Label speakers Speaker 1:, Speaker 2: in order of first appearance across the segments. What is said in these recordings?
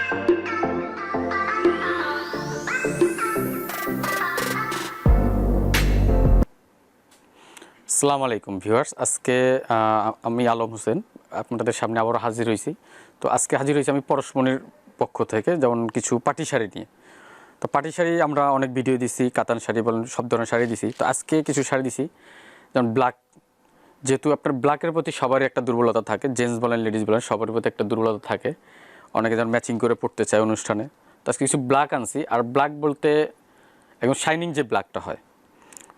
Speaker 1: আসসালামু আলাইকুম ভিউয়ার্স, আজকে আমি আলম হোসেন আপনাদের সামনে আবারও হাজির হয়েছি। তো আজকে হাজির হয়েছি আমি পরশমনির পক্ষ থেকে, যেমন কিছু পাটি শাড়ি নিয়ে। তো পাটি শাড়ি আমরা অনেক ভিডিও দিছি, কাতান শাড়ি বলেন, সব ধরনের শাড়ি দিছি। তো আজকে কিছু শাড়ি দিছি, যেমন ব্ল্যাক। যেহেতু আপনার ব্ল্যাকের প্রতি সবারই একটা দুর্বলতা থাকে, জেন্টস বলেন লেডিস বলেন সবার প্রতি একটা দুর্বলতা থাকে, অনেকে যেমন ম্যাচিং করে পড়তে চায় অনুষ্ঠানে। তো আজকে কিছু ব্ল্যাক আনছি। আর ব্ল্যাক বলতে একদম শাইনিং যে ব্ল্যাকটা হয়,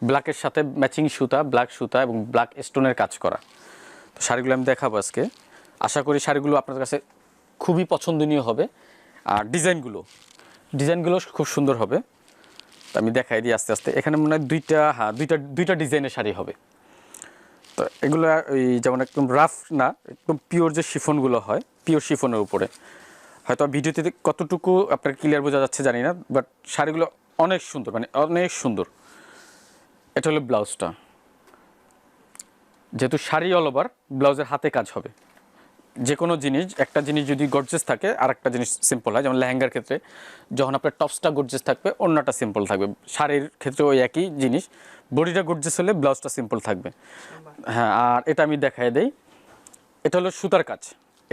Speaker 1: ব্ল্যাকের সাথে ম্যাচিং সুতা, ব্ল্যাক সুতা এবং ব্ল্যাক স্টোনের কাজ করা। তো শাড়িগুলো আমি দেখাবো আজকে। আশা করি শাড়িগুলো আপনার কাছে খুবই পছন্দনীয় হবে। আর ডিজাইনগুলো খুব সুন্দর হবে। তো আমি দেখাই দিই আস্তে আস্তে। এখানে মনে হয় দুইটা ডিজাইনের শাড়ি হবে। তো এগুলো ওই যেমন একদম রাফ না, একদম পিওর যে শিফনগুলো হয়, পিওর শিফনের উপরে। হয়তো ভিডিওতে কতটুকু আপনার ক্লিয়ার বোঝা যাচ্ছে জানি না, বাট শাড়িগুলো অনেক সুন্দর, মানে অনেক সুন্দর। এটা হলো ব্লাউজটা। যেহেতু শাড়ি অল ওভার, ব্লাউজের হাতে কাজ হবে। যে কোনো জিনিস, একটা জিনিস যদি গর্জেস থাকে আর একটা জিনিস সিম্পল হয়। যেমন লেহেঙ্গার ক্ষেত্রে যখন আপনার টপসটা গর্জেস থাকবে, অন্যটা সিম্পল থাকবে। শাড়ির ক্ষেত্রে ওই একই জিনিস, বডিটা গর্জেস হলে ব্লাউজটা সিম্পল থাকবে। হ্যাঁ, আর এটা আমি দেখাই দেই। এটা হলো সুতার কাজ।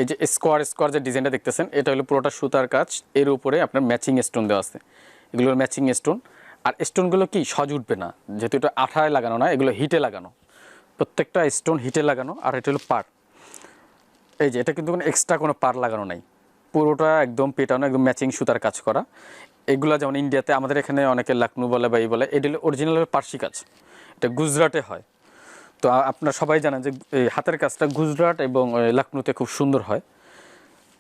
Speaker 1: এই যে স্কোয়ার যে ডিজাইনটা দেখতেছেন, এটা হলো পুরোটা সুতার কাজ। এর উপরে আপনার ম্যাচিং স্টোন দেওয়া আছে। এগুলোর ম্যাচিং স্টোন। আর স্টোনগুলো কি সহজ উঠবে না, যেহেতু এটা আঠায় লাগানো না, এগুলো হিটে লাগানো। প্রত্যেকটা স্টোন হিটে লাগানো। আর এটা হলো পার। এই যে এটা কিন্তু কোনো এক্সট্রা কোনো পার লাগানো নাই, পুরোটা একদম পেটানো, একদম ম্যাচিং সুতার কাজ করা। এগুলো যেমন ইন্ডিয়াতে, আমাদের এখানে অনেকে লখনৌ বলে বা এই বলে, এটা হলো অরিজিনাল পার্সি কাজ। এটা গুজরাটে হয়। তো আপনারা সবাই জানেন যে এই হাতের কাজটা গুজরাট এবং লখনৌতে খুব সুন্দর হয়।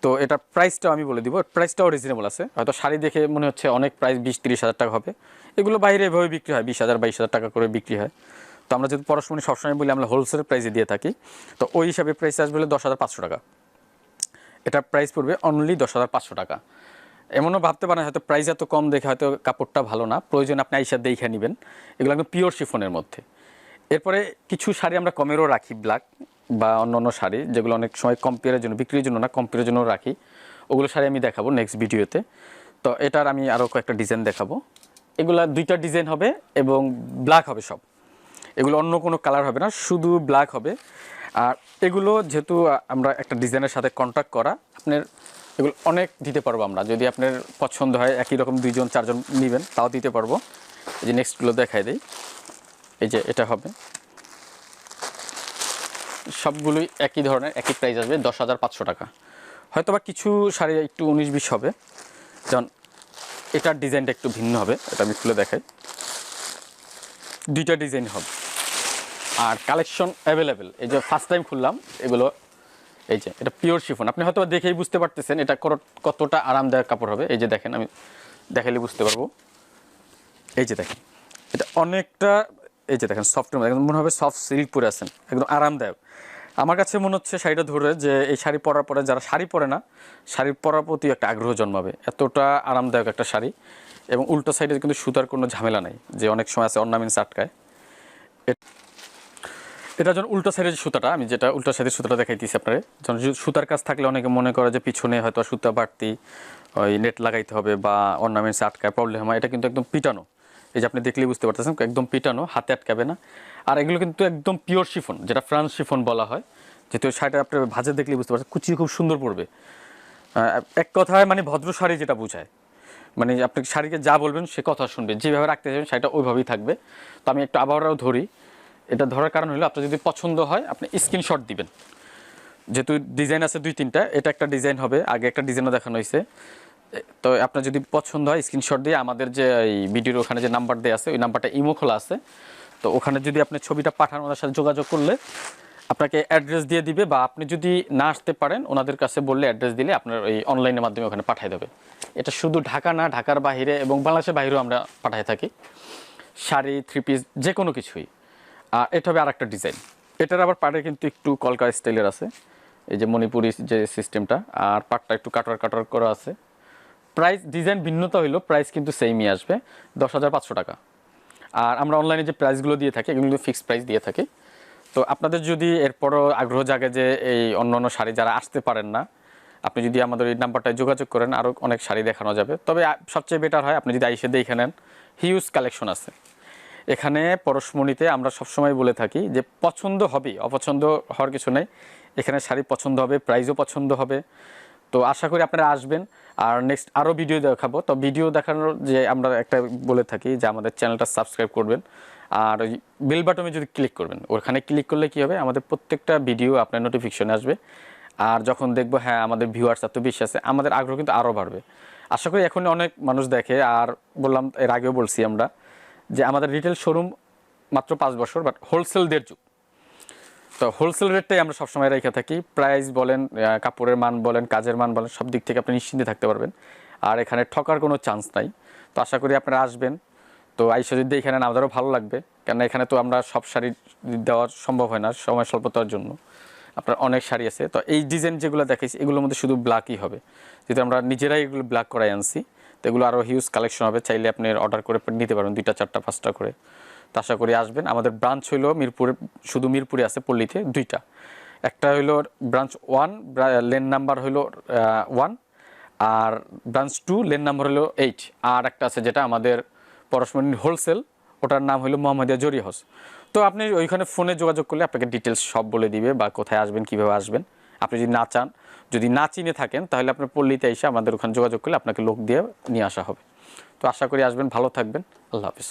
Speaker 1: তো এটার প্রাইসটাও আমি বলে দিব। প্রাইসটাও রিজনেবল আছে। হয়তো শাড়ি দেখে মনে হচ্ছে অনেক প্রাইস 20-30 হাজার টাকা হবে, এগুলো বাইরে এভাবে বিক্রি হয় 20,000-22,000 টাকা করে বিক্রি হয়। তো আমরা যদি পরশমনি সবসময় বলি আমরা হোলসেল প্রাইসে দিয়ে থাকি, তো ওই হিসাবে প্রাইস আসবে 10,500 টাকা। এটার প্রাইস পড়বে অনলি 10,500 টাকা। এমনও ভাবতে পারেন হয়তো প্রাইস এত কম দেখে হয়তো কাপড়টা ভালো না, প্রয়োজন আপনি আইসা দেখে নেবেন। এগুলো একদম পিওর শিফনের মধ্যে। এরপরে কিছু শাড়ি আমরা কমেরও রাখি, ব্ল্যাক বা অন্য শাড়ি, যেগুলো অনেক সময় কম্পেয়ারের জন্য, বিক্রির জন্য না, কম্পেয়ারের জন্য রাখি। ওগুলো শাড়ি আমি দেখাবো নেক্সট ভিডিওতে। তো এটার আমি আরও কয়েকটা ডিজাইন দেখাবো। এগুলা দুইটা ডিজাইন হবে এবং ব্ল্যাক হবে সব। এগুলো অন্য কোনো কালার হবে না, শুধু ব্ল্যাক হবে। আর এগুলো যেহেতু আমরা একটা ডিজাইনের সাথে কন্ট্যাক্ট করা, আপনার এগুলো অনেক দিতে পারবো আমরা। যদি আপনার পছন্দ হয় একই রকম 2-4জন নেবেন, তাও দিতে পারবো। এই যে নেক্সটগুলো দেখাই দিই। এই যে এটা হবে, সবগুলোই একই ধরনের, একই প্রাইস আসবে 10,500 টাকা। হয়তো বা কিছু শাড়ি একটু 19-20 হবে, যেমন এটার ডিজাইনটা একটু ভিন্ন হবে। এটা আমি খুলে দেখাই। দুইটা ডিজাইন হবে আর কালেকশন অ্যাভেলেবেল। এই যে ফার্স্ট টাইম খুললাম এগুলো। এই যে এটা পিওর শিফন, আপনি হয়তো দেখেই বুঝতে পারতেছেন এটা কতটা আরামদায়ক কাপড় হবে। এই যে দেখেন, আমি দেখাইলে বুঝতে পারবো। এই যে দেখেন, এটা অনেকটা, এই যে দেখেন সফটের মধ্যে, একদম মনে হবে সফট সিল্ক পরে আছেন, একদম আরামদায়ক। আমার কাছে মনে হচ্ছে শাড়িটা ধরে যে এই শাড়ি পরার পরে যারা শাড়ি পরে না, শাড়ি পরার প্রতি একটা আগ্রহ জন্মাবে। এতটা আরামদায়ক একটা শাড়ি। এবং উল্টো সাইডে কিন্তু সুতার কোনো ঝামেলা নাই, যে অনেক সময় আছে অর্নামেন্টস আটকায়। এটা যখন উল্টো সাইডের সুতাটা, আমি যেটা উল্টো সাইডের সুতাটা দেখাইতেছি আপনার, যখন সুতার কাজ থাকলে অনেকে মনে করে যে পিছনে হয়তো সুতা বাড়তি, ওই নেট লাগাইতে হবে বা অর্নামেন্টস আটকায়, প্রবলেম হয়। এটা কিন্তু একদম পিটানো। এই যে আপনি দেখলেই বুঝতে পারতেছেন, একদম পিটানো, হাতে আটকাবে না। আর এগুলো কিন্তু একদম পিওর শিফন, যেটা ফ্রান্স শিফন বলা হয়। যেহেতু শাড়িটা আপনি ভাঁজে দেখলেই বুঝতে পারছেন, কুচি খুব সুন্দর পড়বে। এক কথায় মানে ভদ্র শাড়ি যেটা বোঝায়, মানে আপনি শাড়িকে যা বলবেন সে কথা শুনবে, যেভাবে রাখতে চাইবেন শাড়িটা ওইভাবেই থাকবে। তো আমি একটু আবারও ধরি। এটা ধরার কারণ হলো আপনার যদি পছন্দ হয় আপনি স্ক্রিনশট দিবেন। যেহেতু ডিজাইন আছে 2-3টা, এটা একটা ডিজাইন হবে, আগে একটা ডিজাইনও দেখানো হয়েছে। তো আপনার যদি পছন্দ হয় স্ক্রিনশট দিয়ে আমাদের যে এই ভিডিওর ওখানে যে নাম্বার দেওয়া আছে, ওই নাম্বারটা ইমো খোলা আছে। তো ওখানে যদি আপনি ছবিটা পাঠান, ওনার সাথে যোগাযোগ করলে আপনাকে অ্যাড্রেস দিয়ে দিবে, বা আপনি যদি না আসতে পারেন ওনাদের কাছে বললে অ্যাড্রেস দিলে আপনার এই অনলাইনের মাধ্যমে ওখানে পাঠিয়ে দেবে। এটা শুধু ঢাকা না, ঢাকার বাইরে এবং বাংলাদেশের বাইরেও আমরা পাঠিয়ে থাকি শাড়ি, 3 পিস, যে কোনো কিছুই। আর এটা হবে আরেকটা ডিজাইন। এটার আবার পাড়ে কিন্তু একটু কলকা স্টাইলের আছে, এই যে মণিপুরি যে সিস্টেমটা, আর পাটটা একটু কাটার করা আছে। প্রাইস ডিজাইন ভিন্নতা হইলো, প্রাইস কিন্তু সেমই আসবে 10,500 টাকা। আর আমরা অনলাইনে যে প্রাইসগুলো দিয়ে থাকি এগুলো ফিক্সড প্রাইস দিয়ে থাকি। তো আপনাদের যদি এরপরও আগ্রহ জাগে যে এই অন্য শাড়ি যারা আসতে পারেন না, আপনি যদি আমাদের এই নাম্বারটায় যোগাযোগ করেন আরও অনেক শাড়ি দেখানো যাবে। তবে সবচেয়ে বেটার হয় আপনি যদি আইসে দেখে নেন, হিউজ কালেকশন আছে এখানে পরশমণিতে। আমরা সবসময় বলে থাকি যে পছন্দ হবে, অপছন্দ হওয়ার কিছু নেই। এখানে শাড়ি পছন্দ হবে, প্রাইসও পছন্দ হবে। তো আশা করি আপনারা আসবেন। আর নেক্সট আরও ভিডিও দেখাবো। তো ভিডিও দেখানোর যে আমরা একটা বলে থাকি যে আমাদের চ্যানেলটা সাবস্ক্রাইব করবেন, আর ওই বেল বাটনে যদি ক্লিক করবেন, ওখানে ক্লিক করলে কী হবে, আমাদের প্রত্যেকটা ভিডিও আপনার নোটিফিকেশনে আসবে। আর যখন দেখবো হ্যাঁ আমাদের ভিউয়ার্স এত বেশি আছে, আমাদের আগ্রহ কিন্তু আরও বাড়বে। আশা করি এখন অনেক মানুষ দেখে। আর বললাম, এর আগেও বলছি আমরা যে আমাদের রিটেল শোরুম মাত্র 5 বছর, বাট হোলসেল 1.5 যুগ। তো হোলসেল রেটটাই আমরা সবসময় রেখে থাকি। প্রাইস বলেন, কাপড়ের মান বলেন, কাজের মান বলেন, সব দিক থেকে আপনি নিশ্চিন্তে থাকতে পারবেন। আর এখানে ঠকার কোনো চান্স নাই। তো আশা করি আপনারা আসবেন। তো আইসা যদি এখানে আমাদেরও ভালো লাগবে, কেন এখানে তো আমরা সব শাড়ি দেওয়া সম্ভব হয় না সময় স্বল্পতার জন্য। আপনার অনেক শাড়ি আছে। তো এই ডিজাইন যেগুলো দেখাইছি এগুলোর মধ্যে শুধু ব্ল্যাকই হবে, যেহেতু আমরা নিজেরাই এগুলো ব্ল্যাক করাই আনছি। তো এগুলো আরও হিউজ কালেকশন হবে, চাইলে আপনি অর্ডার করে নিতে পারবেন 2টা 4টা 5টা করে। তো আশা করি আসবেন। আমাদের ব্রাঞ্চ হইলো মিরপুরে, শুধু মিরপুরে আছে পল্লীতে 2টা। একটা হইলো ব্রাঞ্চ 1, লেন নাম্বার হইলো 1, আর ব্রাঞ্চ 2 লেন নাম্বার হলো 8। আর একটা আছে যেটা আমাদের পরশমণির হোলসেল, ওটার নাম হলো মোহাম্মদিয়া জরি হাউস। তো আপনি ওইখানে ফোনে যোগাযোগ করলে আপনাকে ডিটেলস সব বলে দিবে, বা কোথায় আসবেন, কীভাবে আসবেন। আপনি যদি না চান, যদি না চিনে থাকেন, তাহলে আপনার পল্লীতে এসে আমাদের ওখানে যোগাযোগ করলে আপনাকে লোক দিয়ে নিয়ে আসা হবে। তো আশা করি আসবেন, ভালো থাকবেন, আল্লাহ হাফিজ।